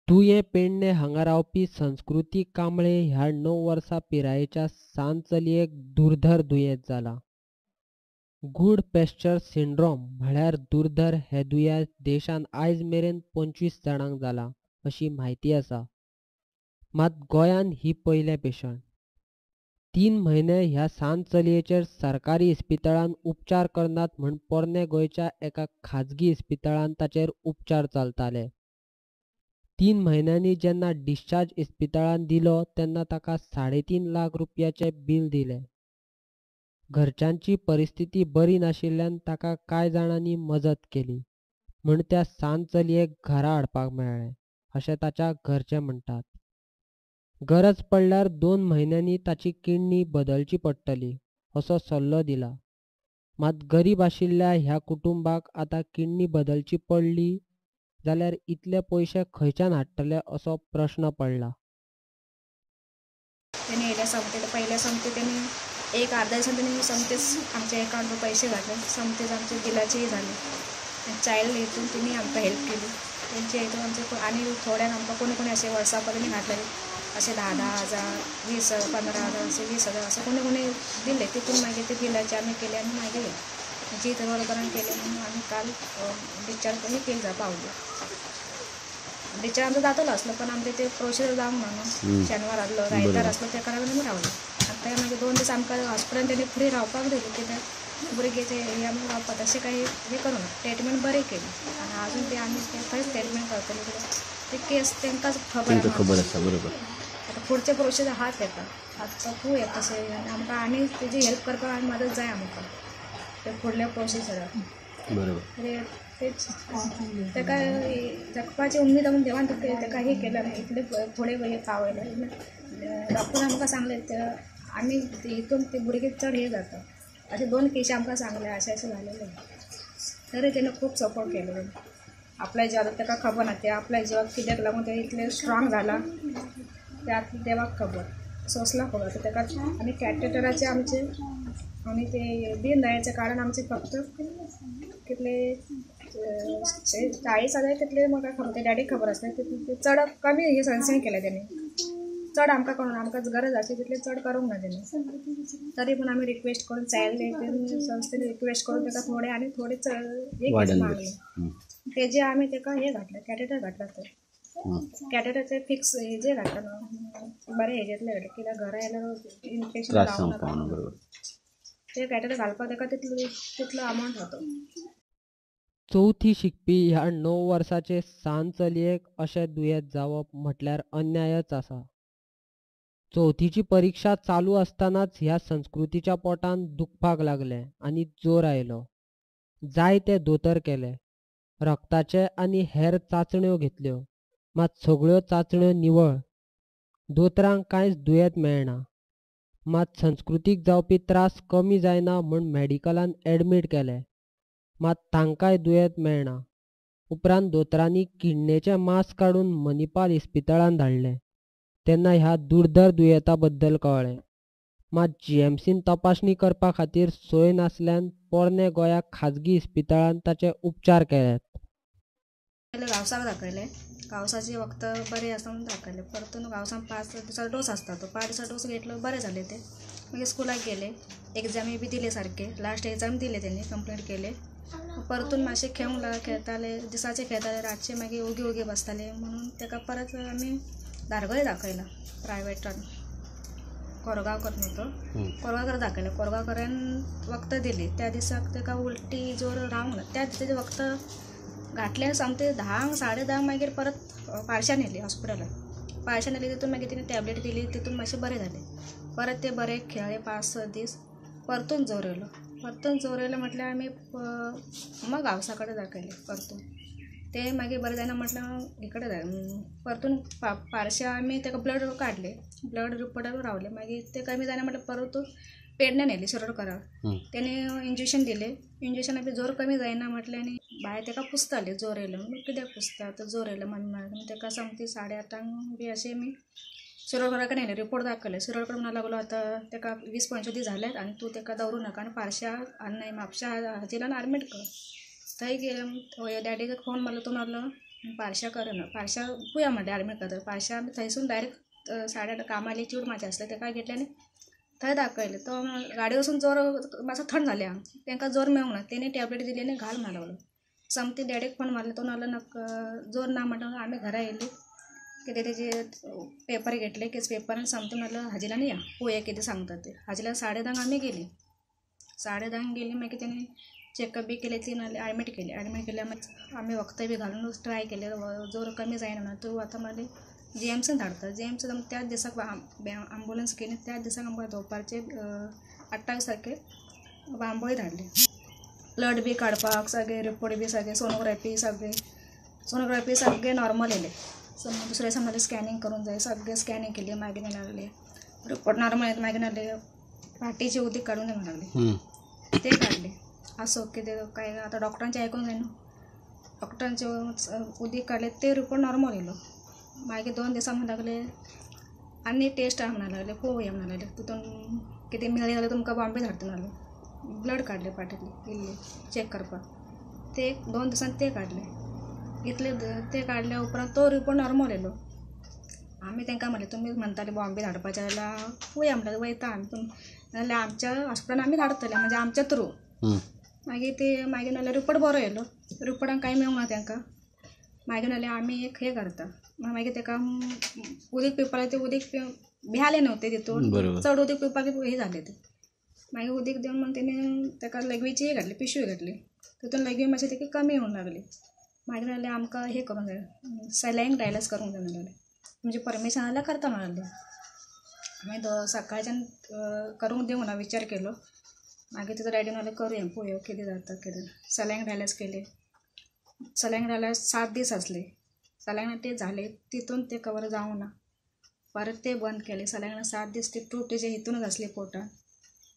तुये पेडणे हांगा रावपी संस्कृती कांबळे ह्या 9 वर्सां पिरायेच्या सांज चलयेक दुर्धर दुयेंस जाला. गूड पॅस्चर सिंड्रोम म्हळ्यार दुर्धर हें दुयेंस देशांत आयज मेरेन 25 जाणांक जालां अशी म्हायती आसा. मात गोंयांत ही पयलें पेशंट. 3 म्हयने ह्या सांज चलयेचेर सरकारी इस्पितळांत उपचार करनात म्हूण पोरने गोंयच्या एका खाजगी इस्पितळांत ताचेर उपचार चलताले. 3 म्हयन्यांनी जेन्ना डिस्चार्ज इस्पितळांत दिलो तेन्ना ताका 3.5 लाख रुपयाचें बील दिलें. घरच्यांची परिस्थिती बरी नाशिल्ल्यान ताका कांय जाणांनी मजत केली म्हूण त्या सांज चलयेक घरा हाडपाक मेळ्ळें अशें ताच्या घरचे म्हणटात. गरज पडल्यार 2 म्हयन्यांनी ताची किडनी बदलची पडटली असो सल्लो दिला. मात गरीब आशिल्ल्या ह्या कुटुंबाक आतां किडनी बदलची पडली जाल्यार इतले पयशे खंयच्यान हाडटले असो प्रश्न पडला. त्यांनी येल्या समते पहिल्या समते त्यांनी एक अर्ध्या दिवसात त्यांनी समतेच आमच्या अकाउंटवर पैसे घातले. समतेच आमचे बिलाचेही झाले. चाइल्ड हेतून त्यांनी आमकां हेल्प केली. त्यांच्या हेतून आमचे आणि थोड्यान आमकां कोणी कोणी असे वर्सापर्यंत घातले असे 10,000 20 15,000 असे 20,000 असं कोणी कोणी दिले. तिथून मागीर ते बिलाचे आम्ही केले आणि मागीर जीत वरकरान केले म्हणून आम्ही काल डिस्चार्ज हे केलं पावले. डिस्चार्ज आमचं जातलो असलं पण आमचे ते प्रोसिजर जावंक म्हणून शेनवार आसलो रायतार आसलो त्या कारण आमी रावले. आतां मागीर 2 दीस आमकां हॉस्पिटलांत तेणी फ्री रावपाक दिली कित्याक भुरगेचे हे आमी रावपाक तशें काही हे करूना. ट्रिटमेंट बरी केली आनी आजून ते आमी थंयच ट्रिटमेंट करतले कित्याक ते केस तांकांच खबर आसा. बरोबर. आतां फुडचे प्रोसिजर आहात ताका आतां खूब येता तशें आनी आमकां आनी तेजी हेल्प करपाक आनी मदत जाय आमकां ते फुडल्या प्रोसिजराक. बरोबर. तेच ताका जगपाची उमेद आमी देवान ताका हे केलें इतले फुडें हे पावयलें. डॉक्टर आमकां सांगलें आमी हितून ते भुरगे चड हे जाता अशें 2 केसी आमकां सांगले अशें जालेलें. तरी तेणें खूब सपोर्ट केलो. आपल्या जिवाक ताका खबर ना ते आपल्या जिवाक कित्याक लागून ते इतले स्ट्रॉंग जाला ते आतां देवाक खबर सोंसला खबर ताका. आनी कॅटेटराचे आमचे आनी ते दीन दयाळाच्या कारण आमचे फक्त कितले 40,000 तितले म्हाका खबर ते डॅडीक खबर आसलें. ते चड कमी हे संशय केलें तेणी चड आमकां कळून आमकां गरज आसली तितले चड करूंक ना तेणी. तरी पूण आमी रिक्वेस्ट करून चायल्ड संस्थेन रिक्वेस्ट करून ताका थोडे आनी थोडे हे मागले. तेजे आमी ताका हे घातलें कॅटेटर घातला. तर कॅटेटरचे फिक्स हेजे घातला न्हू बरें हेजेतले घातले कित्याक घरा येयल्यार इन्फेक्शन जावंक नाका. ते कॅटेटर घालपाक ताका तितलो अमावंट जातो. चवथी शिकपी ह्या 9 वर्साचे सांज चलयेक अशें दुयेंस जावप म्हटल्यार अन्यायच आसा. चवथीची परीक्षा चालू आसतनाच ह्या संस्कृतीच्या पोटान दुखपाक लागलें आनी जोर आयलो. जाय ते दोतोर केले. रक्ताचे आनी हेर चांचण्यो घेतल्यो मात सगळ्यो चांचण्यो निवळ. दोतोरांक कांयच दुयेंत मेळना. मात संस्कृतीक जावपी त्रास कमी जायना म्हूण मॅडिकलांत एडमीट केले मात तांकांय दुयेंत मेळना. उपरांत दोतोरांनी किडणेचें मांस काडून मणिपाल इस्पितळांत धाडलें तेन्ना ह्या दुर्धर दुयेंता बद्दल कळ्ळें. मात जीएमसीन तपासणी करपा खातीर सोय नासल्यान पोरने गोंयाक खाजगी इस्पितळांत ताचे उपचार केल्यात. गावसाक दाखयले. गावसाची वखद बरी आसा म्हणून दाखयले. परतून गावसान 5 दिसाचो डोस आसता तो 5 दिसाचो डोस घेतलो बरें जालें ते. मागीर स्कुलाक गेले. एग्जामी बी दिले सारके. लास्ट एग्जाम दिले तेणी कंप्लीट केले. परतून मातशे खेळूंक लागले खेळटाले दिसाचे खेळटाले रातचे मागीर ओगी बसताले म्हणून ताका परत आमी धारगळे दाखयला प्रायवेटान. कोरगांवकर न्हू तो कोरगांवकर दाखयले. कोरगांवकरान वखद दिली. त्या दिसाक ताका उलटी जोर रावंक ना. त्या दिसाचे वखद घातले सामके 10 10:30 मागीर परत पार्श्यान येयली हॉस्पिटलान. पार्श्यान येयली तितून मागीर तिणें टॅबलेट दिली तितून मातशें बरें जालें. परत ते बरे खेळ्ळे 5-6 दीस. परतून जोर येयलो. परतून जोर येयलो म्हटल्यार आमी मग गांवसा कडेन दाखयले परतून. ते मागीर बरें जायना म्हटल्यार हे कडेन परतून पार्श्या आमी ताका ब्लड काडले. ब्लड रिपोर्टार रावले. मागीर ते कमी जायना म्हटल्यार परतून पेडण्यान येयली शिरोडकराक. तेणी इंजेक्शन दिलें. इंजेक्शनान बी जोर कमी जायना म्हटलें आनी भायर ताका पुसताली जोर येयलो म्हणून कित्याक पुसता आतां जोर येयलो म्हणून ताका सामकी 8:30 बी अशें आमी शिरोडकरा कडेन येयले रिपोर्ट दाखयले. शिरोडकर म्हणूंक लागलो आतां ताका 20-25 दीस जालेत आनी तूं ताका दवरूं नाका आनी पार्श्या आनी म्हापशा हाजीलान एडमीट कर. थंय गेले डॅडीक फोन मारलो तो म्हणलो पारशा करणं पारशा पुया म्हणले ॲडमिट करतात पारशा आमी थंयसून डायरेक्ट 8:30 कामाली चिवड म्हाजे आसले ते काय घेतल्याने थंय दाखयले तो गाडी वचून जोर मातसो थंड जाले हांव तांकां जोर मेळूंक ना तेणी टॅबलेट दिली आनी घाल म्हणून लागलो समती डॅडीक फोन मारले तो नाल्यार जोर ना म्हणटा आमी घरा येयली कितें तेजे पेपर घेतले केस पेपरान समती म्हणल्यार हाजिलानी या पळोवया कितें सांगता ते हाजिला 10:30 आमी गेली 10:30 गेली मागीर तेणी चेकअप बी केले 3 नाल्यार ॲडमीट केले आमी वखदां बी घालून ट्राय केले जोर कमी जायना म्हणून तूं आतां मागीर GMCन धाडटा GMC त्याच दिसाक ॲम्ब्युलन्स केली त्याच दिसाक आमकां दोपारचे 28 तारखेर बांबोळी धाडली ब्लड बी काडपाक सगळे रिपोर्ट बी सगळे सोनोग्राफी सगळे नॉर्मल येयले दुसऱ्या दिसा मागीर स्कॅनिंग करून जाय सगळे स्कॅनिंग केली मागीर लागले रिपोर्ट नॉर्मल येत मागीर लागले पाटीचे उदीक काडून जाय लागले ते काडले असो कितें काय आतां डॉक्टरांचें आयकूंक जाय न्हू डॉक्टरांचे उदीक काडले ते रिपोर्ट नॉर्मल येयलो मागीर 2 दिसां म्हणून लागले आनी टेस्ट आहा म्हणून लागले पळोवया म्हणून लागले तितून कितें मेळ्ळें जाल्यार तुमकां बॉम्बे धाडटा नासले ब्लड काडले पाटीतले इल्ले चॅक करपाक ते 2 दिसांनी ते काडले इतले ते काडल्या उपरांत तो रिपोर्ट नॉर्मल येयलो आमी तांकां म्हणलें तुमी म्हणटाले बॉम्बे धाडपाचें जाल्यार पळोवया म्हणटाले वयता आमी पूण नाल्यार आमच्या हॉस्पिटलान आमी धाडटले म्हणजे आमच्या थ्रू मागीर नाल्यार रिपोर्ट बरो येयलो रिपोर्टान कांय मेळूंक ना तांकां मागीर नाल्यार आमी एक हें करता मागीर ताका उदीक पिवपाक ते उदीक भियाले न्हू ते तितून चड उदीक पिवपाक हे जाले ते मागीर उदीक दिवन म्हण तेणी ताका लगवीची हे घातली पिशवी घातली तितून लगवी मातशी ताका कमी येवंक लागली मागीर नाल्यार आमकां हे करूंक जाय सलायन डायलास करूंक जाय म्हणलें म्हणजे परमिशन जाल्यार करता म्हणलें मागीर सकाळच्यान करूंक दिवंक ना विचार केलो मागीर तितून डॅडी नाल्यार करुया पळोवया कितें जाता कितें सलायन डायलास केले सलायन डायलास 7 दीस आसले सलायन ते झाले तितून ते कवर जावंक ना परत ते बंद केले सलायन 7 दीस ते ट्यूब तेजे हितूनच आसली पोटान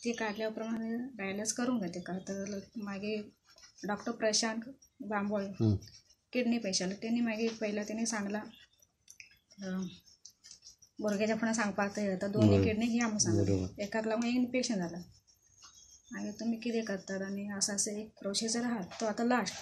ती काडल्या उपरांत डायलास करूंक जाय ताका आतां मागीर doctor Prashant Bambolim kidney patient तेणी मागीर पयला तेणी सांगला भुरग्याच्या फुडें सांगपाक ते जाता दोनी किडनी ही आमकां सांगलें एकाक लागून इन्फेक्शन जालां मागीर तुमी कितें करतात आनी असो एक प्रोसिजर आहा तो आतां लास्ट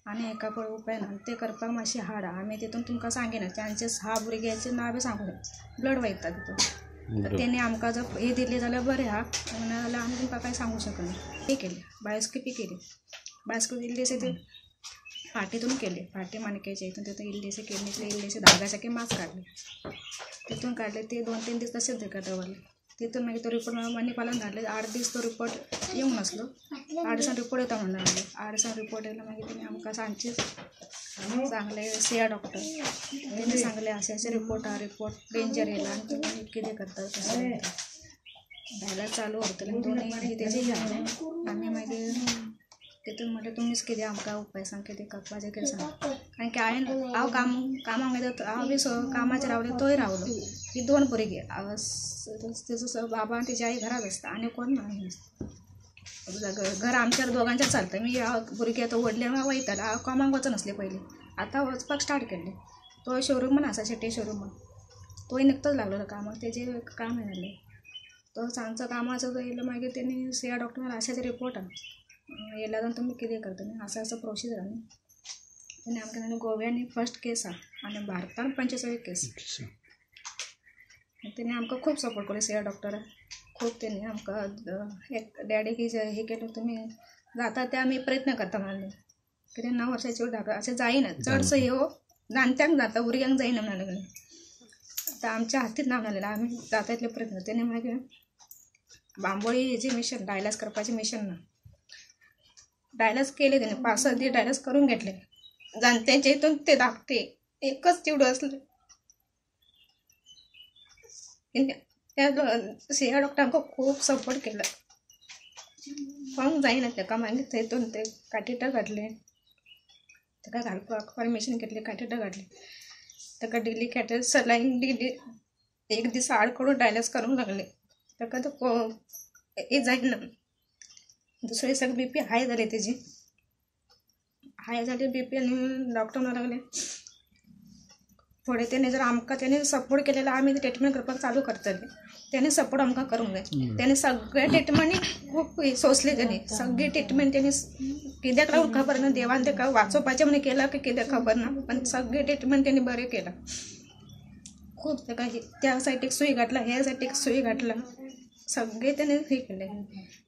आनी एका पळय उपाय ना ते करपाक मातशें हार्ड आमी तितून तुमकां सांगिना चान्सीस हा भुरग्याचें नांव बी सांगूंक जाय ब्लड वयता तितून तेणी आमकां जर हे दिली जाल्यार बरें आहा नाजाल्यार आमी तुमकां कांय सांगूंक शकना हे केली बायोस्कोपी केली बायोस्कोपी इल्लेशे ते फाटीतून केले फाटी माणक्याचे हितून तितून इल्लेशे किडनीतले इल्लेशे धाब्यासारखे मांस काडले तितून काडले ते 2-3 दीस तशेंच ताका दवरले तितून मागीर तो रिपोर्ट मणिपालान धाडले 8 दीस तो रिपोर्ट येवंक नासलो 8 दिसान रिपोर्ट येता म्हणून लागले 8 दिसान रिपोर्ट येयलो मागीर तेणी आमकां सांजचे सांगले सिया डॉक्टर तेणी सांगले अशें रिपोर्ट हा रिपोर्ट डेंजर येयला आनी तुमी कितें करता तशें भायल्यार चालू उरतलें दोनी तेजे घाले आमी मागीर तितून म्हटलें तुमीच कितें आमकां उपाय सांग कितें करपाचें कितें सांग कारण की हांव कामाक वयता हांव बी कामाचेर रावलें तोय रावलो ही 2 भुरगीं तेजो बाबा आनी तेजी आई घरात आसता आनी कोण ना घर आमच्या दोगांचेर चलता मी भुरगीं आतां व्हडले वयताले हांव कामाक वचनासलें पयलीं आतां वचपाक स्टार्ट केलें तो शोरूमान आसा शेट्टी शोरूमान तोय निकतोच लागलो कामाक तेजें काम जालें तो सांजचो कामाचो येयलो मागीर तेणी सिया डॉक्टर अशेंच रिपोर्ट येयल्या जावन तुमी कितें करता न्ही असो प्रोसिजर न्ही तेणी आमकां सांगलें गोव्यान फर्स्ट केस आहा आनी भारतान 45 केस तेणी आमकां खूब सपोर्ट केलो सिया डॉक्टरान खूब तेणी आमकां एक डॅडीक हे केलें तुमी जाता ते आमी प्रयत्न करता म्हणलें कित्याक 9 वर्सांची धाकटो अशें जायना चडसो ह्यो जाणट्यांक जाता भुरग्यांक जायना म्हणून लागलें आतां आमच्या हातींत ना म्हणलें आमी जाता तितले प्रयत्न तेणी मागीर बांबोळी हेजी मिशन डायलास करपाचें मिशन ना डायलास केले तेणे 5-6 दीस डायलास करून घेतले जाणट्यांचे हितून ते धाकटे एकच चिवडो आसले त्या सिया डॉक्टर आमकां खूब सपोर्ट केला पळोवंक जायना ताका मागीर थंयतून ते कॅटेटर घातले ताका घालपाक परमिशन घेतली कॅटेटर घातली ताका डेली कॅटेटर सलायन डेली 1 दीस आड करून डायलास करूंक लागले ताका तो हे जायना दुसरे दिसाक BP हाय जाली तेजी हाय जाली BP आनी डॉक्टर म्हणूंक लागले फुडें तेणी जर आमकां तेणी सपोर्ट केलेलो आमी ट्रिटमेंट करपाक चालू करतले तेणी सपोर्ट आमकां करूंक जाय तेणी सगळे ट्रिटमेंट खूब सोंसले तेणी सगळी ट्रिटमेंट तेणी कित्याक लागून खबर ना, देवान ताका वाचोवपाचें म्हणून केला की कित्याक खबर ना, पण सगळे ट्रिटमेंट तेणी बरें केला. खूप ताका त्या सायडीक सुई घातला, ह्या सायडीक सुई घातला, सगळे तेणे हे केलें.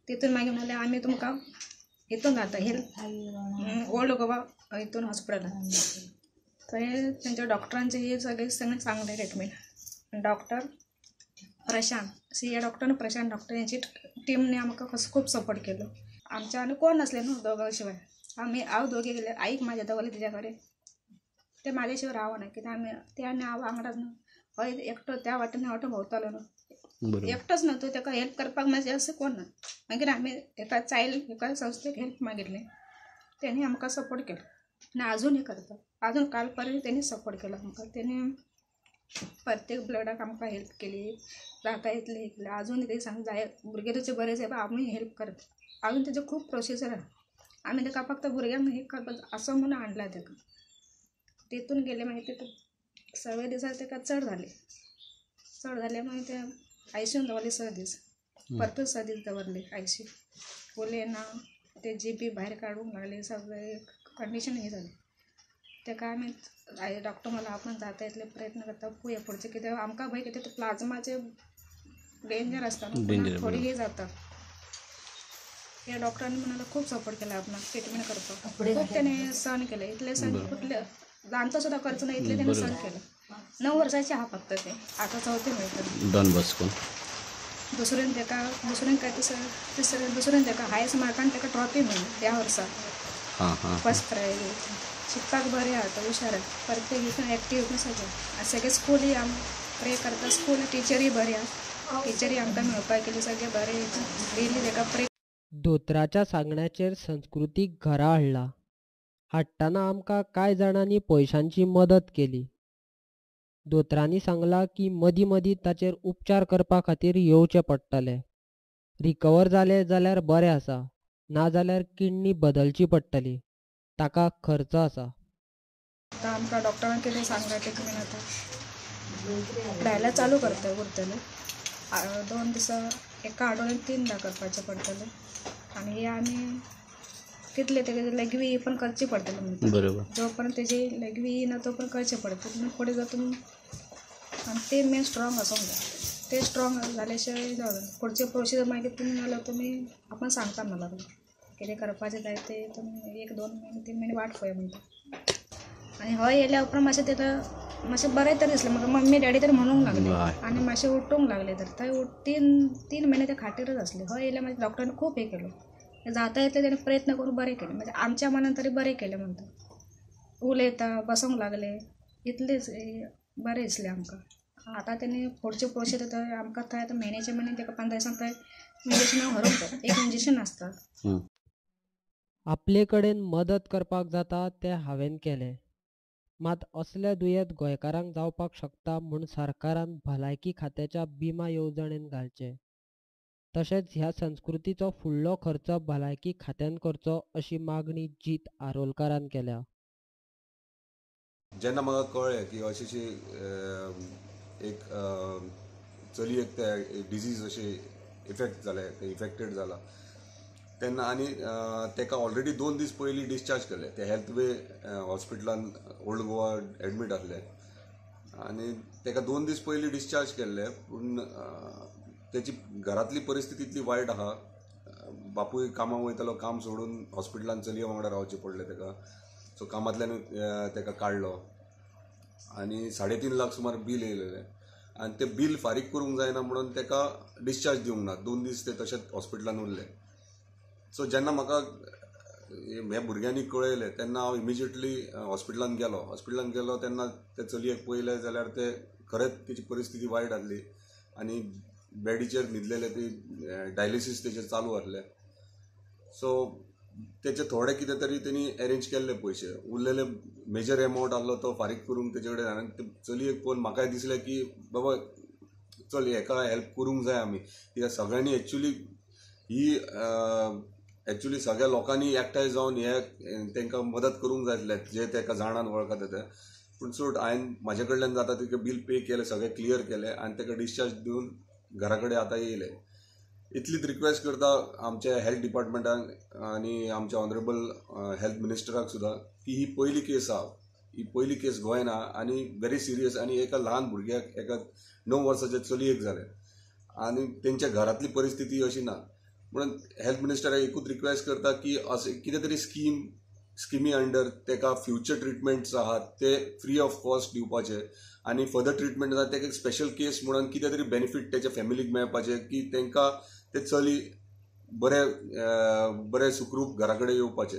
तितून मागीर म्हणलें आमी तुमकां हितून घालता, ओल्ड गोवा हितून हॉस्पिटलान. थंय तेंच्या डॉक्टरांचे हे सगळे चांगले treatment. Doctor Prashant CA doctor Prashant doctor यांची टीमने आमकां खूप सपोर्ट केलो. आमच्या आनी कोण नासलें न्हू दोगां शिवाय. हांव दोगी गेले, आईक म्हाज्या दवरलें तेज्या कडेन. ते म्हाज्या शिवाय रावना, कित्याक ते आनी हांव वांगडाच न्हू. हय एकटो त्या वाटेन एकटो भोंवतालो न्हू, एकटोच न्हू, तो ताका हेल्प करपाक म्हाजें असं कोण ना. मागीर आमी एका चायल्ड एका संस्थेक हेल्प मागिल्लें, तेणी आमकां सपोर्ट केलो आनी आजून हे करता. आजून काल पर्यंत तेणी सपोर्ट केलो आमकां. तेणी प्रत्येक ब्लडाक आमकां हेल्प केली, जाता इतलें हे केलें. आजून कितें सांग जाय भुरगे तुजें बरें जाय आमी हेल्प करता. आजून तेजें खूब प्रोसिजर आहा. आमी ताका फक्त भुरग्यांक हे करपाक असो म्हणून हाडला ताका. तितून गेले मागीर तितून 6व्या दिसा ताका चड जालें मागीर ते ICUन दवरले 6 दीस. परतूच 6 दीस दवरले ICU. उलयना, ते जीब भायर काडूंक लागले, सगळे कंडिशन हे जालें. ताका आमी डॉक्टर म्हणलो आपण जाता इतले प्रयत्न करता पळोवया पुढचे, कित्याक आमकां भंय कितें ते प्लाझ्माचे डेंजर आसता न्हू, थोडी हे जाता. ह्या डॉक्टरांनी म्हणाला खूप सपोर्ट केला आपणाक ट्रिटमेंट करपाक. खूप त्याने सहन केलं, इतले सहन कुठले जाणतो सुद्धा खर्च नाही, इतले त्याने सहन केलं. 9 वर्षाचे हा फक्त ते, आता 4थी मिळतं. डॉन बॉस्को दुसऱ्यान काय दुसऱ्यान ताका हायस्ट मार्कान ताका ट्रॉफी मेळ्ळी ह्या वर्सा. First prize. शिकपाक बरें आहा तो, हुशार आहे. प्रत्येक हितून एक्टीव हितून सगळे स्कूलय आमी प्रे करता. स्कूल टिचरी बरी आहा, टिचरी आमकां मेळपाक केली, सगळे बरे डेली ताका प्रे. दोतराच्या सांगण्याचेर संस्कृतीक घरा हाडटाना आमकां कांय जाणांनी पयशांची मदत केली. दोतरांनी सांगला की मदीं मदीं ताचेर उपचार करपा खातीर येवचें पडटलें. रिकवर जालें जाल्यार बरें आसा, नाजाल्यार किडनी बदलची पडटली, ताका खर्च आसा. आतां आमकां डॉक्टरान कितें सांगलां ट्रिटमेंट आतां लायला चालू करता उरतलें. 2 दिसा एका आठवड्यान 3दा करपाचें पडटलें. आनी हे आमी कितले तेगे लघवी पण करची पडटली म्हणटा. बरोबर. जो पर्यंत तेजी लघवी येना तो पर्यंत करचें पडटलें. फुडें जर तुमी आनी ते मेन स्ट्रॉंग आसूंक जाय. ते स्ट्रॉंग जाल्या शिवाय जावना. फुडचे प्रोसिजर मागीर तुमी नाल्यार तुमी आपण सांगता मला कितें करपाचें जाय ते तुमी 1-2 म्हयने 3 म्हयने वाट पळय म्हणटा. आनी हय येयल्या उपरांत मातशें ताका मातशें बरें तरी दिसलें म्हाका. मम्मी डॅडी तरी म्हणूंक लागले आनी मातशें उठूंक लागले. तर थंय 3 म्हयने ते खाटीरच आसले. हय येयल्या मागीर डॉक्टरांनी खूब हे केलो. जाता इतले तेणें प्रयत्न करून बरें केलें, म्हणजे आमच्या मनान तरी बरें केलें म्हणटा. उलयता, बसूंक लागले, इतलेंच बरें दिसलें आमकां. आतां तेणी फुडचे प्रोसिजर थंय आमकां थंय आतां म्हयन्याचे म्हयने ताका 15 दिसांक थंय इंजेक्शनां व्हरूंक जाय. एक इंजेक्शन आसता. आपले कडेन मदत करपाक जाता तें हांवें केलें. मात असलें दुयेंत गोंयकारांक जावपाक शकता म्हूण सरकारान भलायकी खात्याच्या बिमा येवजणेन घालचें. तशेंच ह्या संस्कृतीचो फुडलो खर्च भलायकी खात्यान करचो अशी मागणी जीत आरोलकारान केल्या. जेन्ना म्हाका कळ्ळें की अशी एक चलयेक ते डिजीज अशी इफेक्टेड जाला, तेन्ना आनी ताका ऑलरेडी 2 दीस पयलीं डिस्चार्ज केले. ते हेल्थ वे हॉस्पिटलान ओल्ड गोवा एडमीट आसले आनी ताका 2 दीस पयलीं डिस्चार्ज केल्ले. पूण तेची घरांतली परिस्थिती इतली वायट आहा. बापूय कामाक वयतालो, काम सोडून हॉस्पिटलान चलये वांगडा रावचें पडलें ताका. सो कामांतल्यान ताका काडलो आनी 3.5 लाख सुमार बील येयलेलें. आनी तें बील फारीक करूंक जायना म्हणून ताका डिस्चार्ज दिवंक ना. 2 दीस ते तशेंच हॉस्पिटलान उरले. सो जेन्ना म्हाका ह्या भुरग्यांनी कळयलें तेन्ना हांव इमिजिएटली हॉस्पिटलान गेलो तेन्ना ते चलयेक पळयलें जाल्यार ते खरेंच तेची परिस्थिती वायट आसली आनी बॅडीचेर न्हिदलेले, ती डायलिसीस तेचे चालू आसले. सो तेचे थोडे कितें तरी तेणी अरेंज केल्ले पयशे, उरलेले मेजर एमावंट आसलो तो फारीक करूंक तेचे कडेन. आनी ते चलयेक पळोवन म्हाकाय दिसलें की बाबा चल हेका हेल्प करूंक जाय आमी. कित्याक सगळ्यांनी एक्चुली सगळ्या लोकांनी एकठांय जावन तांकां मदत करूंक जाय आसलें जे ताका जाणान वळखता ते. पूण चड हांवें म्हाजे कडल्यान जाता तितकें बील पे केलें, सगळें क्लियर केलें आनी ताका डिस्चार्ज दिवन घरा कडेन आतां येयले. इतलीच रिक्वेस्ट करता आमच्या हेल्थ डिपार्टमेंटाक आनी आमच्या ऑनरेबल हेल्थ मिनिस्टराक सुद्दां की ही पयली केस आहा, ही पयली केस गोंयान आहा आनी व्हेरी सिरियस, आनी एका ल्हान भुरग्याक एका 9 वर्साच्या चलयेक जालें आनी तेंच्या घरांतली परिस्थिती अशी ना. म्हणून हेल्थ मिनिस्टराक एकूच रिक्वेस्ट करता की अशें कितें तरी स्किमी अंडर तेका फ्युचर ट्रिटमेंट्स आहात ते फ्री ऑफ कॉस्ट दिवपाचे आनी फर्दर ट्रिटमेंट आसा तेका एक स्पेशल केस म्हणून कितें तरी बेनिफीट तेच्या फॅमिलीक मेळपाचें की तेंकां ते चली बरे सुखरूप घरा कडेन येवपाचे.